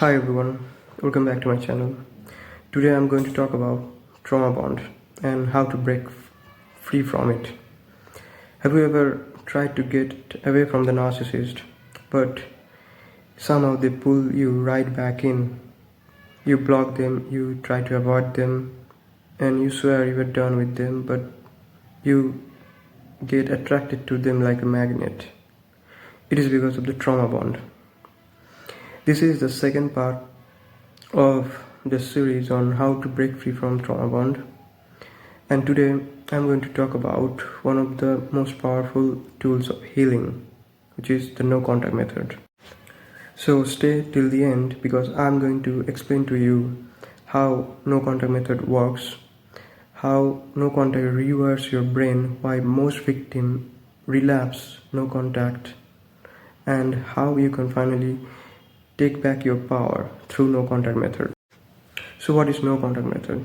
Hi everyone, welcome back to my channel. Today I'm going to talk about trauma bond and how to break free from it. Have you ever tried to get away from the narcissist, but somehow they pull you right back in? You block them, you try to avoid them, and you swear you are done with them, but you get attracted to them like a magnet. It is because of the trauma bond. This is the second part of the series on how to break free from trauma bond, and today I'm going to talk about one of the most powerful tools of healing, which is the no contact method. So stay till the end because I'm going to explain to you how no contact method works, how no contact rewires your brain, why most victims relapse no contact, and how you can finally take back your power through no contact method. So what is no contact method?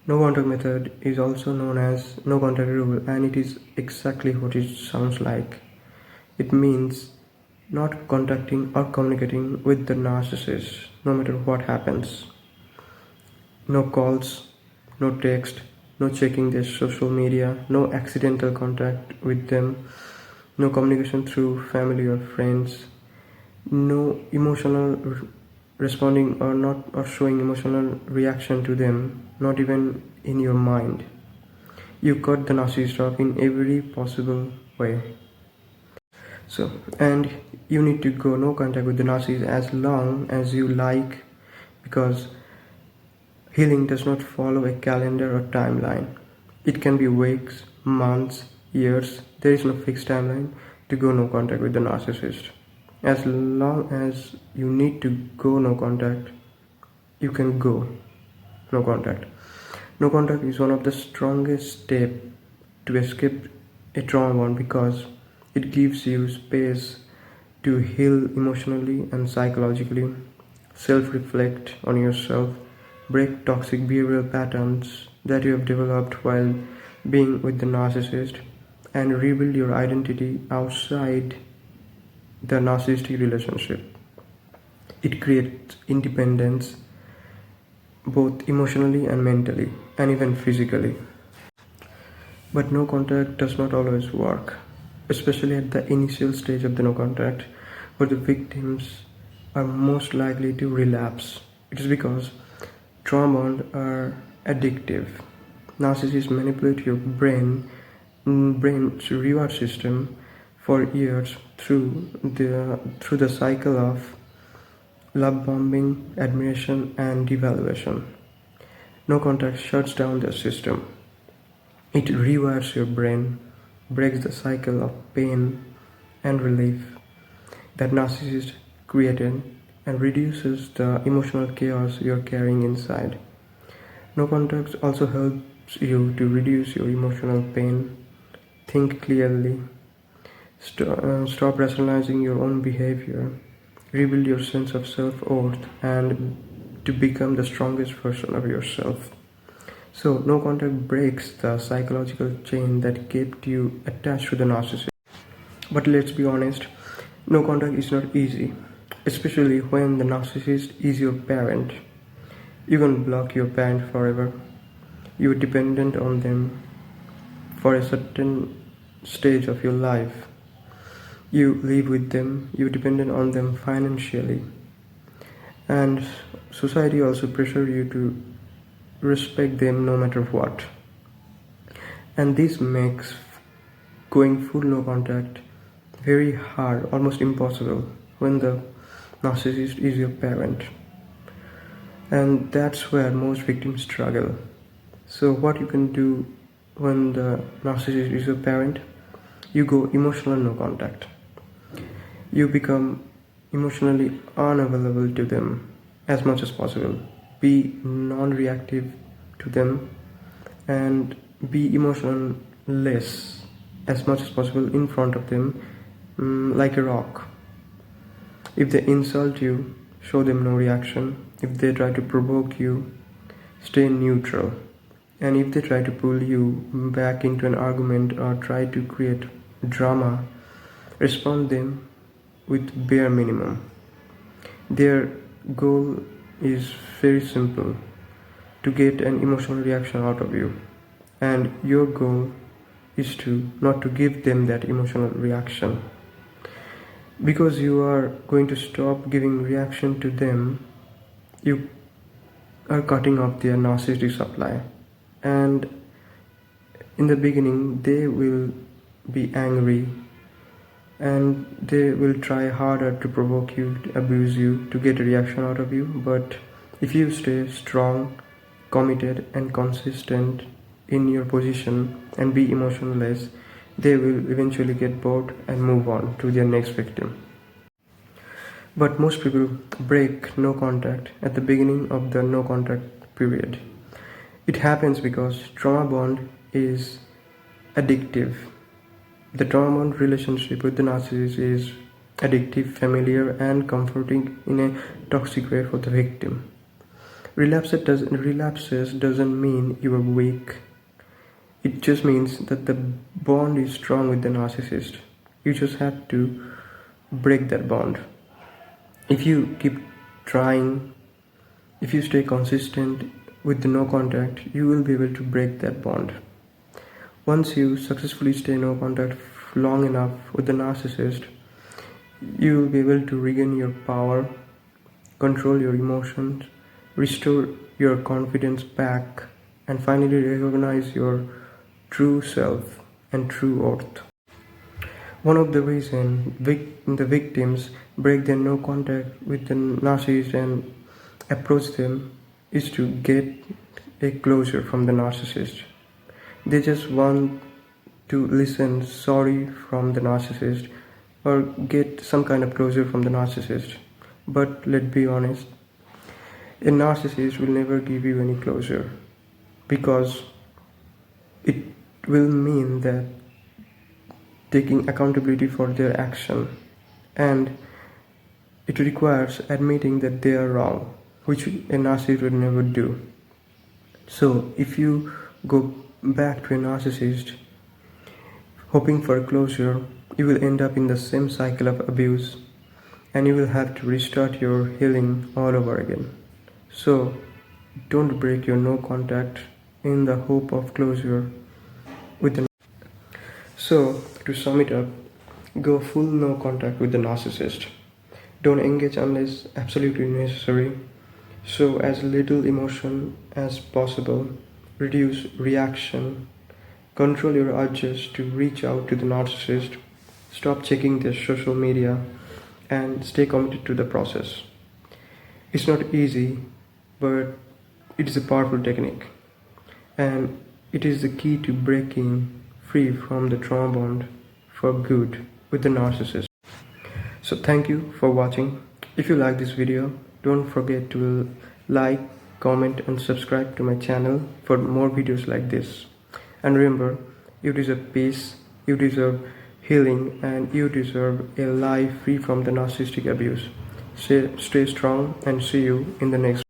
No contact method is also known as no contact rule, and it is exactly what it sounds like. It means not contacting or communicating with the narcissist no matter what happens. No calls, no text, no checking their social media, no accidental contact with them, no communication through family or friends, no emotional responding or showing emotional reaction to them, not even in your mind. You cut the narcissist off in every possible way. And you need to go no contact with the narcissist as long as you like, because healing does not follow a calendar or timeline. It can be weeks, months, years. There is no fixed timeline to go no contact with the narcissist. As long as you need to go no contact, you can go no contact. No contact is one of the strongest steps to escape a trauma bond because it gives you space to heal emotionally and psychologically, self-reflect on yourself, break toxic behavioral patterns that you have developed while being with the narcissist, and rebuild your identity outside the narcissistic relationship. It creates independence both emotionally and mentally, and even physically. But no contact does not always work, especially at the initial stage of the no contact, where the victims are most likely to relapse. It is because trauma bonds are addictive. Narcissists manipulate your brain's reward system for years through the cycle of love bombing, admiration, and devaluation. No contact shuts down the system. It rewires your brain, breaks the cycle of pain and relief that narcissist created, and reduces the emotional chaos you're carrying inside. No contact also helps you to reduce your emotional pain, think clearly, stop rationalizing your own behavior, rebuild your sense of self-worth, and to become the strongest version of yourself. So, no contact breaks the psychological chain that kept you attached to the narcissist. But let's be honest, no contact is not easy, especially when the narcissist is your parent. You can't block your parent forever. You're dependent on them for a certain stage of your life. You live with them, you're dependent on them financially, and society also pressure you to respect them no matter what. And this makes going full no contact very hard, almost impossible, when the narcissist is your parent. And that's where most victims struggle. So what you can do when the narcissist is your parent? You go emotional no contact. You become emotionally unavailable to them as much as possible. Be non-reactive to them and be emotionless as much as possible in front of them, like a rock. If they insult you, show them no reaction. If they try to provoke you, stay neutral. And if they try to pull you back into an argument or try to create drama, respond them with bare minimum. Their goal is very simple: to get an emotional reaction out of you. And your goal is to not to give them that emotional reaction. Because you are going to stop giving reaction to them, you are cutting off their narcissistic supply. And in the beginning, they will be angry and they will try harder to provoke you, to abuse you, to get a reaction out of you. But if you stay strong, committed, and consistent in your position and be emotionless, they will eventually get bored and move on to their next victim. But most people break no contact at the beginning of the no contact period. It happens because trauma bond is addictive. The trauma bond relationship with the narcissist is addictive, familiar, and comforting in a toxic way for the victim. Relapses doesn't mean you are weak. It just means that the bond is strong with the narcissist. You just have to break that bond. If you keep trying, if you stay consistent with the no contact, you will be able to break that bond. Once you successfully stay no contact long enough with the narcissist, you will be able to regain your power, control your emotions, restore your confidence back, and finally recognize your true self and true worth. One of the reasons the victims break their no contact with the narcissist and approach them is to get a closure from the narcissist. They just want to listen sorry from the narcissist or get some kind of closure from the narcissist. But let's be honest, a narcissist will never give you any closure, because it will mean that taking accountability for their action, and it requires admitting that they are wrong, which a narcissist would never do. So if you go back to a narcissist hoping for closure, you will end up in the same cycle of abuse, and you will have to restart your healing all over again. So don't break your no contact in the hope of closure with the. So to sum it up, go full no contact with the narcissist. Don't engage unless absolutely necessary. Show as little emotion as possible. Reduce reaction. Control your urges to reach out to the narcissist. Stop checking their social media and stay committed to the process. It's not easy, but it is a powerful technique, and it is the key to breaking free from the trauma bond for good with the narcissist. So thank you for watching. If you like this video, don't forget to like, comment, and subscribe to my channel for more videos like this. And remember, you deserve peace, you deserve healing, and you deserve a life free from the narcissistic abuse. Stay strong, and see you in the next